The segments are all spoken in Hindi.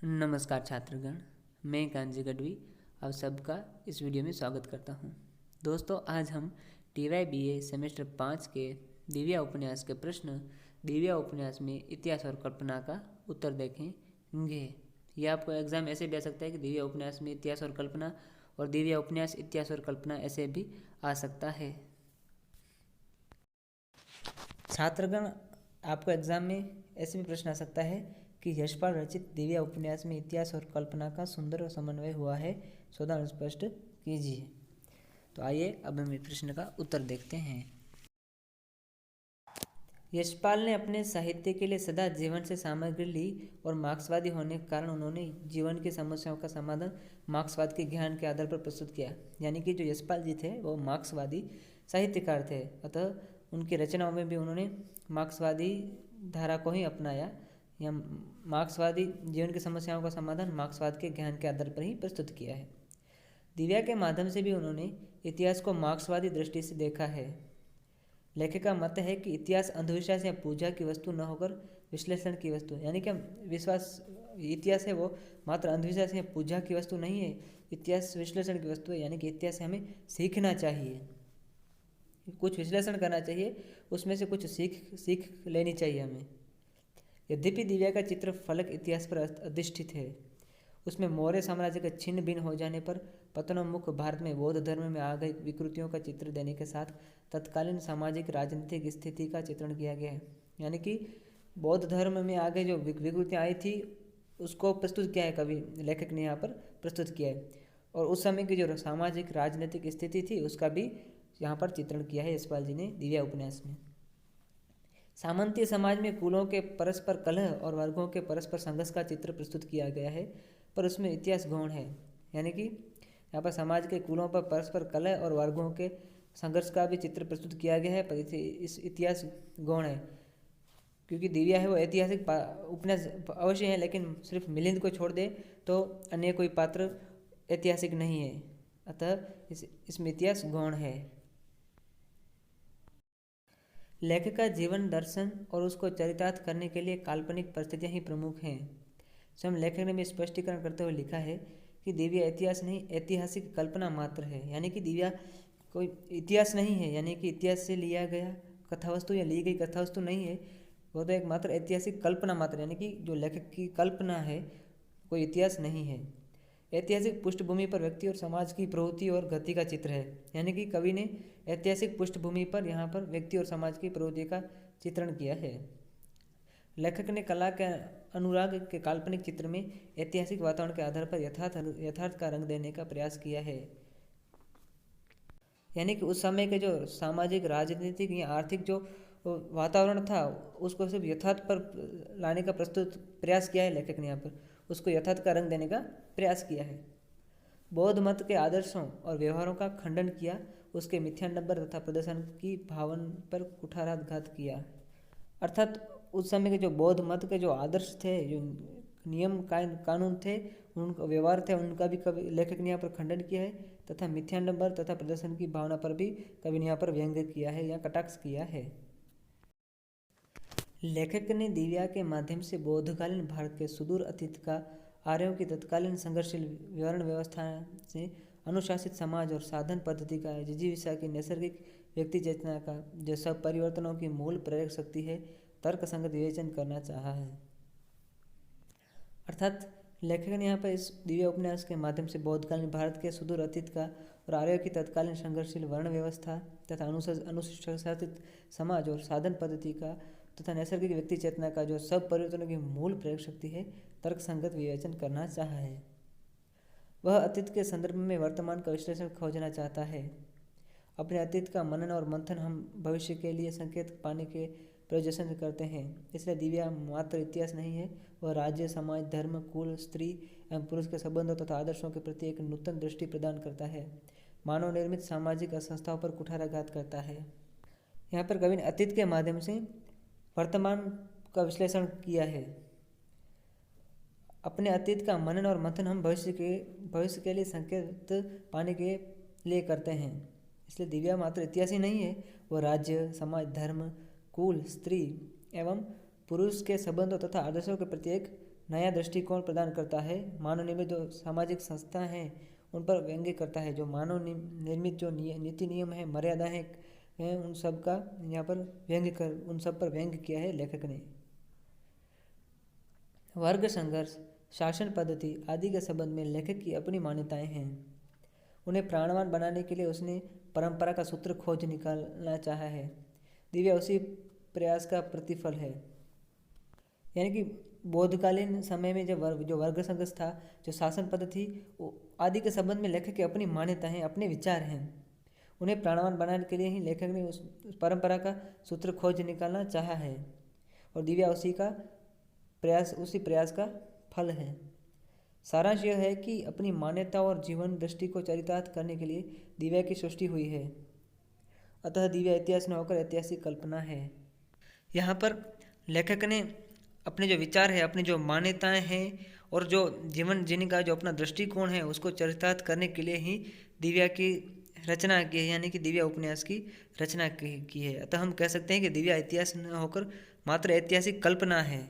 नमस्कार छात्रगण, मैं कांजी गढ़वी आप सबका इस वीडियो में स्वागत करता हूं। दोस्तों, आज हम TYBA सेमेस्टर 5 के दिव्या उपन्यास के प्रश्न दिव्या उपन्यास में इतिहास और कल्पना का उत्तर देखेंगे। यह आपको एग्जाम ऐसे भी आ सकता है कि दिव्या उपन्यास में इतिहास और कल्पना और दिव्या उपन्यास इतिहास और कल्पना ऐसे भी आ सकता है। छात्रगण, आपको एग्जाम में ऐसे भी प्रश्न आ सकता है कि यशपाल रचित दिव्या उपन्यास में इतिहास और कल्पना का सुंदर समन्वय हुआ है, स्वतः स्पष्ट कीजिए। तो आइए अब हम इस प्रश्न का उत्तर देखते हैं। यशपाल ने अपने साहित्य के लिए सदा जीवन से सामग्री ली और मार्क्सवादी होने के कारण उन्होंने जीवन की समस्याओं का समाधान मार्क्सवाद के ज्ञान के आधार पर प्रस्तुत किया। यानी कि जो यशपाल जी थे वो मार्क्सवादी साहित्यकार थे, अतः उनकी रचनाओं में भी उन्होंने मार्क्सवादी धारा को ही अपनाया या मार्क्सवादी जीवन की समस्याओं का समाधान मार्क्सवाद के ज्ञान के आधार पर ही प्रस्तुत किया है। दिव्या के माध्यम से भी उन्होंने इतिहास को मार्क्सवादी दृष्टि से देखा है। लेखक का मत है कि इतिहास अंधविश्वास या पूजा की वस्तु न होकर विश्लेषण की वस्तु, यानी कि विश्वास इतिहास है वो मात्र अंधविश्वास या पूजा की वस्तु नहीं है, इतिहास विश्लेषण की वस्तु है। यानी कि इतिहास से हमें सीखना चाहिए, कुछ विश्लेषण करना चाहिए, उसमें से कुछ सीख लेनी चाहिए हमें। यद्यपि दिव्या का चित्र फलक इतिहास पर अधिष्ठित है, उसमें मौर्य साम्राज्य के छिन्न भिन्न हो जाने पर पतनोन्मुख भारत में बौद्ध धर्म में आ गई विकृतियों का चित्र देने के साथ तत्कालीन सामाजिक राजनीतिक स्थिति का चित्रण किया गया है। यानी कि बौद्ध धर्म में आ गई जो विकृतियाँ आई थी उसको प्रस्तुत किया है, कवि लेखक ने यहाँ पर प्रस्तुत किया है, और उस समय की जो सामाजिक राजनीतिक स्थिति थी उसका भी यहाँ पर चित्रण किया है यशपाल जी ने दिव्या उपन्यास में। सामंतीय समाज में कुलों के परस्पर कलह और वर्गों के परस्पर संघर्ष का चित्र प्रस्तुत किया गया है, पर उसमें इतिहास गौण है। यानी कि यहाँ पर समाज के कुलों पर परस्पर कलह और वर्गों के संघर्ष का भी चित्र प्रस्तुत किया गया है, पर इस इतिहास गौण है, क्योंकि दिव्या है वो ऐतिहासिक उपन्यास अवश्य है, लेकिन सिर्फ मिलिंद को छोड़ दे तो अन्य कोई पात्र ऐतिहासिक नहीं है, अतः इसमें इतिहास गौण है। लेखक का जीवन दर्शन और उसको चरितार्थ करने के लिए काल्पनिक परिस्थितियाँ ही प्रमुख हैं। स्वयं लेखक ने भी स्पष्टीकरण करते हुए लिखा है कि दिव्या इतिहास नहीं, ऐतिहासिक कल्पना मात्र है। यानी कि दिव्या कोई इतिहास नहीं है, यानी कि इतिहास से लिया गया कथावस्तु या ली गई कथावस्तु नहीं है, वो तो एक मात्र ऐतिहासिक कल्पना मात्र, यानी कि जो लेखक की कल्पना है, कोई इतिहास नहीं है। ऐतिहासिक पृष्ठभूमि पर व्यक्ति और समाज की प्रवृत्ति और गति का चित्र है। यानी कि कवि ने ऐतिहासिक पृष्ठभूमि पर यहाँ पर व्यक्ति और समाज की प्रवृत्ति का चित्रण किया है। लेखक ने कला के अनुराग के काल्पनिक चित्र में ऐतिहासिक वातावरण के आधार पर यथार्थ का रंग देने का प्रयास किया है। यानी कि उस समय के जो सामाजिक राजनीतिक या आर्थिक जो वातावरण था उसको सिर्फ यथार्थ पर लाने का प्रयास किया है लेखक ने, यहाँ पर उसको यथार्थ का रंग देने का प्रयास किया है। बौद्ध मत के आदर्शों और व्यवहारों का खंडन किया, उसके मिथ्याडंबर तथा प्रदर्शन की भावन पर कुठाराघात किया। अर्थात उस समय के जो बौद्ध मत के जो आदर्श थे, जो नियम कानून थे, उनका व्यवहार थे, उनका भी कवि लेखक ने यहाँ पर खंडन किया है, तथा मिथ्याडंबर तथा प्रदर्शन की भावना पर भी कवि ने यहाँ पर व्यंग्य किया है या कटाक्ष किया है। लेखक ने दिव्या के माध्यम से बौद्धकालीन भारत के सुदूर अतीत का, आर्यों की तत्कालीन संघर्षशील वर्ण व्यवस्था से अनुशासित समाज और साधन पद्धति का, जिजीविषा की नैसर्गिक व्यक्ति चेतना का, जो सब परिवर्तनों की मूल प्रेरक शक्ति है, तर्क संगत विवेचन करना चाहा है। अर्थात लेखक ने यहाँ पर इस दिव्या उपन्यास के माध्यम से बौद्धकालीन भारत के सुदूर अतीत का और आर्यों की तत्कालीन संघर्षशील वर्ण व्यवस्था तथा अनुशासित समाज और साधन पद्धति का तथा नैसर्गिक व्यक्ति चेतना का, जो सब परिवर्तनों की मूल प्रेरक शक्ति है, तर्क संगत विवेचन करना चाहा है। वह अतीत के संदर्भ में वर्तमान का विश्लेषण खोजना चाहता है। अपने अतीत का मनन और मंथन हम भविष्य के लिए संकेत पाने के प्रयोजन करते हैं। इसलिए दिव्या मात्र इतिहास नहीं है, वह राज्य, समाज, धर्म, कुल, स्त्री एवं पुरुष के संबंधों तथा आदर्शों के प्रति एक नूतन दृष्टि प्रदान करता है, मानव निर्मित सामाजिक असंस्थाओं पर कुठाराघात करता है। यहाँ पर कवि ने अतीत के माध्यम से वर्तमान का विश्लेषण किया है। अपने अतीत का मनन और मंथन हम भविष्य के लिए संकेत पाने के लिए करते हैं। इसलिए दिव्या मात्र इतिहास ही नहीं है, वह राज्य, समाज, धर्म, कुल, स्त्री एवं पुरुष के संबंधों तथा आदर्शों के प्रति एक नया दृष्टिकोण प्रदान करता है। मानव निर्मित जो सामाजिक संस्था हैं उन पर व्यंग्य करता है। जो मानव निर्मित जो नीति नियम है, मर्यादाएं हैं, उन सब का यहाँ पर उन सब पर व्यंग्य किया है लेखक ने। वर्ग संघर्ष, शासन पद्धति आदि के संबंध में लेखक की अपनी मान्यताएं हैं। उन्हें प्राणवान बनाने के लिए उसने परंपरा का सूत्र खोज निकालना चाहा है। दिव्या उसी प्रयास का प्रतिफल है। यानी कि बौद्धकालीन समय में जो वर्ग संघर्ष था, जो शासन पद्धति आदि के संबंध में लेखक की अपनी मान्यताएं हैं, अपने विचार हैं। उन्हें प्राणवान बनाने के लिए ही लेखक ने उस परंपरा का सूत्र खोज निकालना चाहा है और दिव्या उसी प्रयास का फल है। सारांश यह है कि अपनी मान्यता और जीवन दृष्टि को चरितार्थ करने के लिए दिव्या की सृष्टि हुई है। अतः दिव्या इतिहास न होकर ऐतिहासिक कल्पना है। यहाँ पर लेखक ने अपने जो विचार है, अपनी जो मान्यताएं हैं और जो जीवन जीने का जो अपना दृष्टिकोण है उसको चरितार्थ करने के लिए ही दिव्या की रचना की है, यानी कि दिव्या उपन्यास की रचना की है। अतः हम कह सकते हैं कि दिव्या इतिहास न होकर मात्र ऐतिहासिक कल्पना है।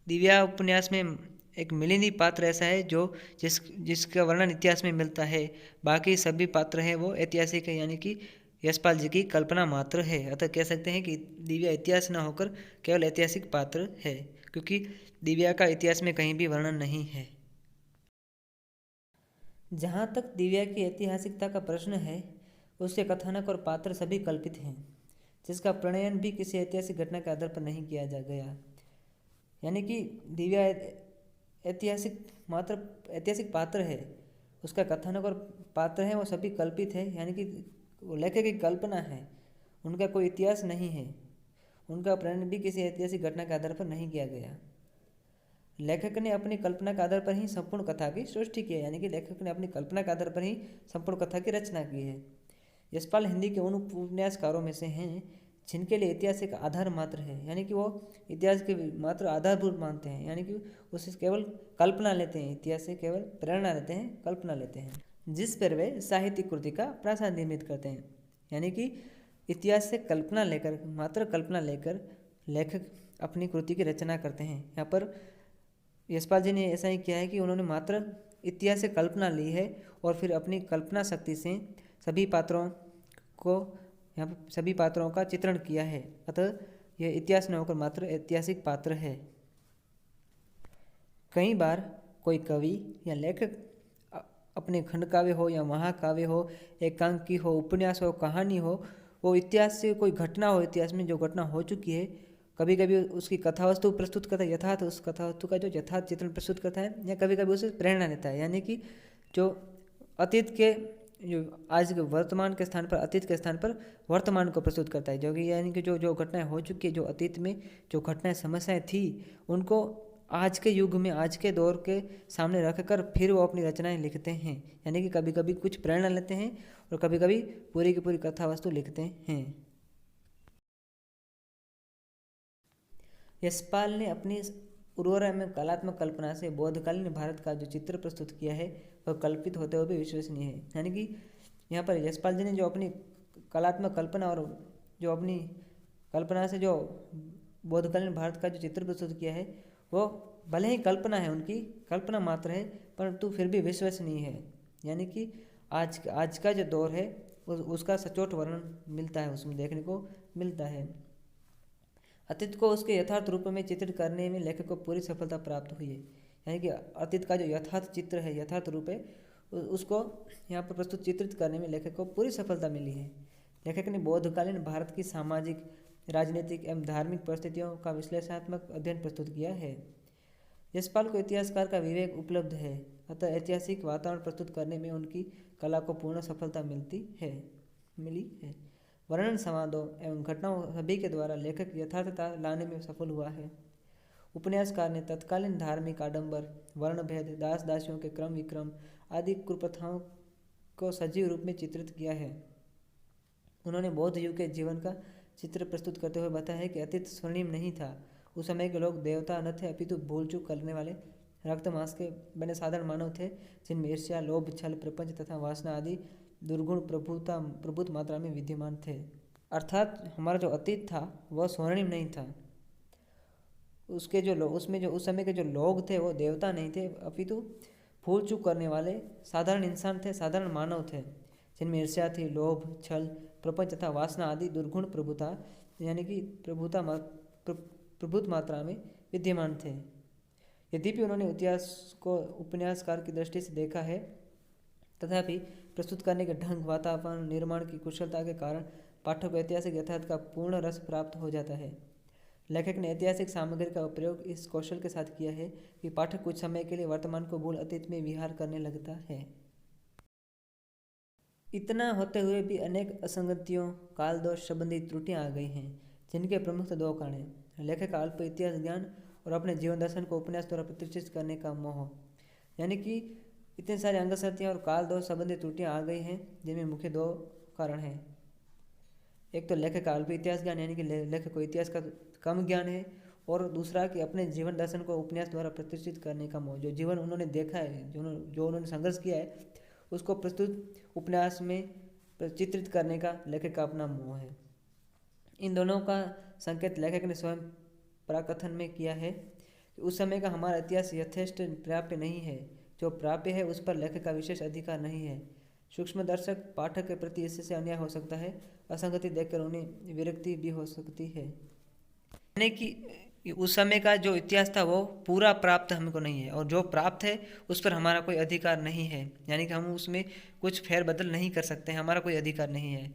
दिव्या उपन्यास में एक मिलिंदी पात्र ऐसा है जिसका वर्णन इतिहास में मिलता है। बाकी सभी पात्र हैं वो ऐतिहासिक है, यानी कि यशपाल जी की कल्पना मात्र है। अतः कह सकते हैं कि दिव्या इतिहास न होकर केवल ऐतिहासिक पात्र है, क्योंकि दिव्या का इतिहास में कहीं भी वर्णन नहीं है। जहाँ तक दिव्या की ऐतिहासिकता का प्रश्न है, उसके कथानक और पात्र सभी कल्पित हैं, जिसका प्रणयन भी किसी ऐतिहासिक घटना के आधार पर नहीं किया जा गया। यानी कि दिव्या ऐतिहासिक पात्र है, उसका कथानक और पात्र है वो सभी कल्पित है, यानी कि वो लेखक की कल्पना है, उनका कोई इतिहास नहीं है। उनका प्रणयन भी किसी ऐतिहासिक घटना के आधार पर नहीं किया गया। लेखक ने अपनी कल्पना के आधार पर ही संपूर्ण कथा की सृष्टि की है, यानी कि लेखक ने अपनी कल्पना के आधार पर ही संपूर्ण कथा की रचना की है। यशपाल हिंदी के उन उपन्यासकारों में से हैं जिनके लिए इतिहास एक आधार मात्र है, यानी कि वो इतिहास के मात्र आधारभूत मानते हैं, यानी कि उसे केवल कल्पना लेते हैं, इतिहास से केवल प्रेरणा लेते हैं, कल्पना लेते हैं, जिस पर वे साहित्यिक कृति का प्रासाद निर्मित करते हैं। यानी कि इतिहास से मात्र कल्पना लेकर लेखक अपनी कृति की रचना करते हैं। यहाँ पर यशपाल जी ने ऐसा ही किया है कि उन्होंने मात्र इतिहास से कल्पना ली है और फिर अपनी कल्पना शक्ति से सभी पात्रों का चित्रण किया है। अतः यह इतिहास न होकर मात्र ऐतिहासिक पात्र है। कई बार कोई कवि या लेखक अपने खंड काव्य हो या महाकाव्य हो, एकांकी हो, उपन्यास हो, कहानी हो, वो इतिहास से कोई घटना हो, इतिहास में जो घटना हो चुकी है, कभी कभी उसकी कथा वस्तु प्रस्तुत करता है, उस कथा वस्तु का जो यथार्थ चित्रण प्रस्तुत करता है, या कभी कभी उसे प्रेरणा देता है, यानी कि जो अतीत के जो आज के वर्तमान के स्थान पर अतीत के स्थान पर वर्तमान को प्रस्तुत करता है, जो कि यानी कि जो घटनाएं हो चुकी है, जो अतीत में जो घटनाएं समस्याएं थी, उनको आज के युग में आज के दौर के सामने रखकर फिर वो अपनी रचनाएं लिखते हैं। यानी कि कभी कभी कुछ प्रेरणा लेते हैं और कभी कभी पूरी की पूरी कथा वस्तु लिखते हैं। यशपाल ने अपनी उर्वरा एवं कलात्मक कल्पना से बौद्धकालीन भारत का जो चित्र प्रस्तुत किया है वह कल्पित होते हुए भी विश्वसनीय है। यानी कि यहाँ पर यशपाल जी ने जो अपनी कलात्मक कल्पना और जो अपनी कल्पना से जो बौद्धकालीन भारत का जो चित्र प्रस्तुत किया है वो भले ही कल्पना है, उनकी कल्पना मात्र है, परंतु फिर भी विश्वसनीय है। यानी कि आज का जो दौर है उसका सचोट वर्णन मिलता है, उसमें देखने को मिलता है। अतीत को उसके यथार्थ रूप में चित्रित करने में लेखक को पूरी सफलता प्राप्त हुई है। यानी कि अतीत का जो यथार्थ चित्र है, यथार्थ रूप है, उसको यहाँ पर प्रस्तुत चित्रित करने में लेखक को पूरी सफलता मिली है। लेखक ने बौद्धकालीन भारत की सामाजिक, राजनीतिक एवं धार्मिक परिस्थितियों का विश्लेषणात्मक अध्ययन प्रस्तुत किया है। यशपाल को इतिहासकार का विवेक उपलब्ध है, अतः ऐतिहासिक वातावरण प्रस्तुत करने में उनकी कला को पूर्ण सफलता मिली है। वर्णन, संवादों एवं घटनाओं सभी के द्वारा लेखक यथार्थता लाने में सफल हुआ है। उपन्यासकार ने तत्कालीन धार्मिक आडंबर, वर्णभेद, दास दासियों के क्रम विक्रम आदि कुप्रथाओं को सजीव रूप में चित्रित किया है। उन्होंने बौद्ध युग के जीवन का चित्र प्रस्तुत करते हुए बताया है कि अतीत स्वर्णिम नहीं था। उस समय के लोग देवता न थे, अपितु भूल चूक करने वाले रक्त मांस के बने साधारण मानव थे, जिनमें ईर्ष्या, लोभ, छल, प्रपंच तथा वासना आदि दुर्गुण प्रभुत मात्रा में विद्यमान थे। अर्थात हमारा जो अतीत था वह स्वर्णिम नहीं था। उसके जो लोग उसमें जो उस समय के जो लोग थे वो देवता नहीं थे, अपितु भूल चूक करने वाले साधारण इंसान थे, साधारण मानव थे, जिनमें ईर्ष्या थी, लोभ, छल, प्रपंच तथा वासना आदि दुर्गुण प्रभुता यानी कि प्रभुत मात्रा में विद्यमान थे। यद्यपि उन्होंने इतिहास को उपन्यासकार की दृष्टि से देखा है, तथापि प्रस्तुत करने के ढंग, वातावरण, निर्माण की कुशलता के कारण पाठक को ऐतिहासिक यथार्थ का पूर्ण रस प्राप्त हो जाता है। लेखक ने ऐतिहासिक सामग्री का प्रयोग इस कौशल के साथ किया है कि पाठक कुछ समय के लिए वर्तमान को भूल अतीत में विहार करने लगता है। इतना होते हुए भी अनेक असंगतियों, काल दोष संबंधी त्रुटियां आ गई हैं, जिनके प्रमुख दो कारण हैं। लेखक का अल्प इतिहास ज्ञान और अपने जीवन दर्शन को उपन्यास द्वारा प्रतिष्ठित करने का मोह। यानी कि इतने सारे अंगसंगतियाँ और काल दोष संबंधी त्रुटियां आ गई हैं, जिनमें मुख्य दो कारण हैं। एक तो लेखक का अल्प इतिहास ज्ञान यानी कि लेखक को इतिहास का कम ज्ञान है, और दूसरा कि अपने जीवन दर्शन को उपन्यास द्वारा प्रतिष्ठित करने का मोह। जो जीवन उन्होंने देखा है, जो उन्होंने संघर्ष किया है, उसको प्रस्तुत उपन्यास में चित्रित करने का लेखक का अपना मोह है। इन दोनों का संकेत लेखक ने स्वयं प्राकथन में किया है कि उस समय का हमारा इतिहास यथेष्ट प्राप्य नहीं है। जो प्राप्य है उस पर लेखक का विशेष अधिकार नहीं है। सूक्ष्म दर्शक पाठक के प्रति इससे अन्याय हो सकता है, असंगति देखकर उन्हें विरक्ति भी हो सकती है। यानी कि उस समय का जो इतिहास था वो पूरा प्राप्त हमको नहीं है, और जो प्राप्त है उस पर हमारा कोई अधिकार नहीं है। यानी कि हम उसमें कुछ फेरबदल नहीं कर सकते हैं, हमारा कोई अधिकार नहीं है।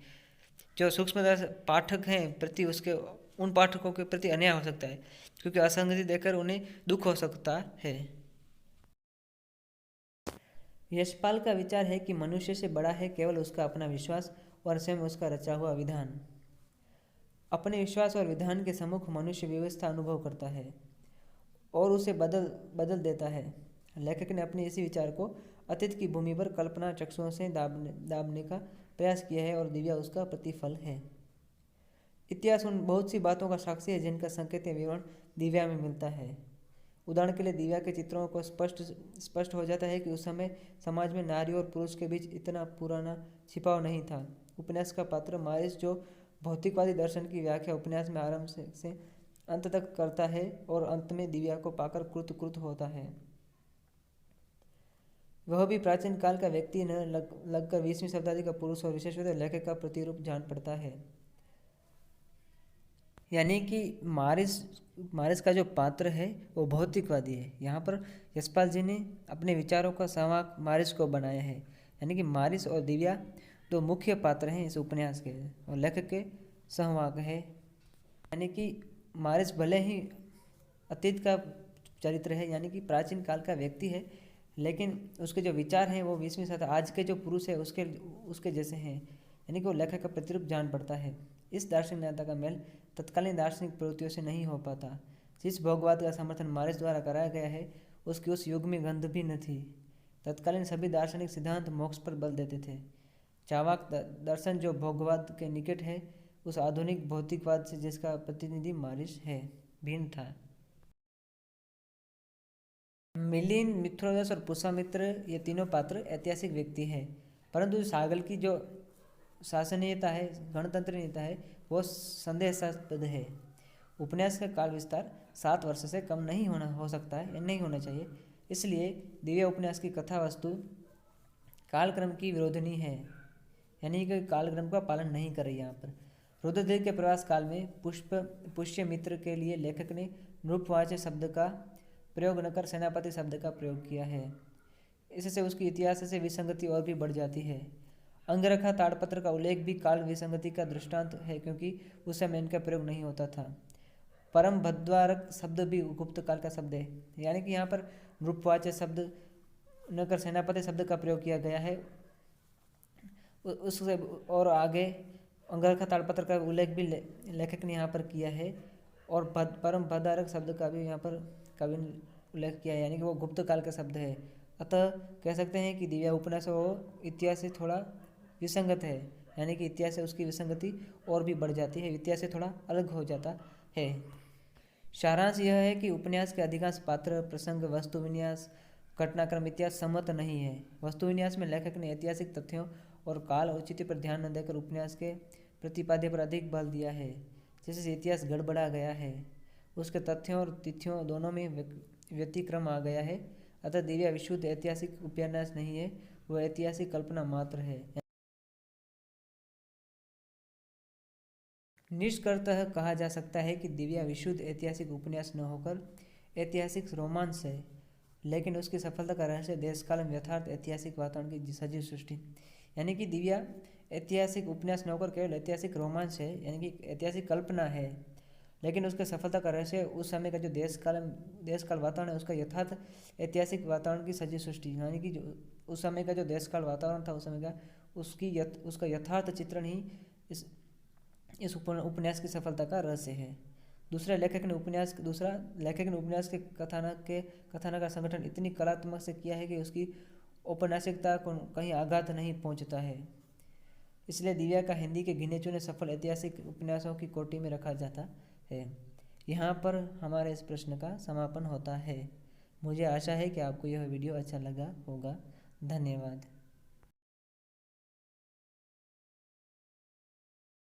जो सूक्ष्मदर्शी पाठक हैं प्रति उसके उन पाठकों के प्रति अन्याय हो सकता है, क्योंकि असंगति देखकर उन्हें दुख हो सकता है। यशपाल का विचार है कि मनुष्य से बड़ा है केवल उसका अपना विश्वास और स्वयं उसका रचा हुआ विधान। अपने विश्वास और विधान के सम्मुख मनुष्य व्यवस्था अनुभव करता है और उसे बदल देता है। लेखक ने अपने इसी विचार को अतीत की भूमि पर कल्पना चक्षुओं से दाबने का प्रयास किया है, और दिव्या उसका प्रतिफल है। इतिहास उन बहुत सी बातों का साक्षी है जिनका संकेत विवरण दिव्या में मिलता है। उदाहरण के लिए दिव्या के चित्रों को स्पष्ट हो जाता है कि उस समय समाज में नारी और पुरुष के बीच इतना पुराना छिपाव नहीं था। उपन्यास का पात्र मारिस, जो भौतिकवादी दर्शन की व्याख्या उपन्यास में आरंभ से अंत तक करता है और अंत में दिव्या को पाकर कृत होता है, वह भी प्राचीन काल का व्यक्ति न लगकर 20वीं शताब्दी का पुरुष और विशेषतः लेखक का प्रतिरूप जान पड़ता है। यानी कि मारिस का जो पात्र है वो भौतिकवादी है। यहाँ पर यशपाल जी ने अपने विचारों का संवाहक मारिस को बनाया है। यानी कि मारिस और दिव्या दो मुख्य पात्र हैं इस उपन्यास के, और लेखक के संवाहक है। यानी कि मारिस भले ही अतीत का चरित्र है, यानी कि प्राचीन काल का व्यक्ति है, लेकिन उसके जो विचार हैं वो 20वीं शताब्दी आज के जो पुरुष है उसके जैसे हैं। यानी कि वो लेखक का प्रतिरूप जान पड़ता है। इस दार्शनिक नेता का मेल तत्कालीन दार्शनिक प्रवृत्तियों से नहीं हो पाता। जिस भोगवाद का समर्थन मारिस द्वारा कराया गया है उसकी उस युग में गंध भी न थी। तत्कालीन सभी दार्शनिक सिद्धांत मोक्ष पर बल देते थे। चावाक दर्शन जो भोगवाद के निकट है, उस आधुनिक भौतिकवाद से जिसका प्रतिनिधि मारिस है, भिन्न था। मिलिंद, मित्रोदस और पुष्यमित्र ये तीनों पात्र ऐतिहासिक व्यक्ति हैं, परंतु सागल की जो शासनीयता है, गणतंत्रीयता है, वो संदेहास्पद है। उपन्यास का काल विस्तार 7 वर्ष से कम नहीं हो सकता है या नहीं होना चाहिए। इसलिए दिव्या उपन्यास की कथा वस्तु कालक्रम की विरोधिनी है, यानी कि कालक्रम का पालन नहीं कर रही। यहाँ पर रुद्रदेव के प्रवास काल में पुष्यमित्र के लिए लेखक ने नृपवाच्य शब्द का प्रयोग न कर सेनापति शब्द का प्रयोग किया है। इससे उसकी इतिहास से विसंगति और भी बढ़ जाती है। अंगरखा ताड़पत्र का उल्लेख भी काल विसंगति का दृष्टांत है, क्योंकि उस समय इनका प्रयोग नहीं होता था। परम भद्वारक शब्द भी गुप्त काल का शब्द है, यानी कि यहाँ पर नृपवाच्य शब्द न कर सेनापति शब्द का प्रयोग किया गया है। उससे और आगे अंगरखा ताड़पत्र का उल्लेख भी लेखक ने यहाँ पर किया है, और परम भद्वारक शब्द का भी यहाँ पर कवि ने उल्लेख किया है, यानी कि वो गुप्त काल का शब्द है। अतः कह सकते हैं कि दिव्या उपन्यास वो इतिहास से थोड़ा विसंगत है, यानी कि इतिहास से उसकी विसंगति और भी बढ़ जाती है, इतिहास से थोड़ा अलग हो जाता है। सारांश यह है कि उपन्यास के अधिकांश पात्र, प्रसंग, वस्तु विन्यास, घटनाक्रम इतिहास सम्मत नहीं है। वस्तु विन्यास में लेखक ने ऐतिहासिक तथ्यों और काल औचित्य पर ध्यान न देकर उपन्यास के प्रतिपाद्य पर अधिक बल दिया है, जिससे इतिहास गड़बड़ा गया है। उसके तथ्यों और तिथियों दोनों में व्यतिक्रम आ गया है। अतः दिव्या विशुद्ध ऐतिहासिक उपन्यास नहीं है, वह ऐतिहासिक कल्पना मात्र है। निष्कर्षतः कहा जा सकता है कि दिव्या विशुद्ध ऐतिहासिक उपन्यास न होकर ऐतिहासिक रोमांस है, लेकिन उसकी सफलता का रहस्य देशकाल में यथार्थ ऐतिहासिक वातावरण की सजीव सृष्टि। यानी कि दिव्या ऐतिहासिक उपन्यास न होकर केवल ऐतिहासिक रोमांस है, यानी कि ऐतिहासिक कल्पना है, लेकिन उसके सफलता का रहस्य उस समय का जो देशकाल वातावरण है, उसका यथार्थ ऐतिहासिक वातावरण की सजीव सृष्टि। यानी कि जो उस समय का जो देशकाल वातावरण था उस समय का, उसका यथार्थ चित्रण ही इस उपन्यास की सफलता का रहस्य है। दूसरा लेखक ने उपन्यास के कथानक का संगठन इतनी कलात्मक से किया है कि उसकी औपन्यासिकता को कहीं आघात नहीं पहुंचता है। इसलिए दिव्या का हिंदी के गिने चुने सफल ऐतिहासिक उपन्यासों की कोटि में रखा जाता है। यहाँ पर हमारे इस प्रश्न का समापन होता है। मुझे आशा है कि आपको यह वीडियो अच्छा लगा होगा। धन्यवाद।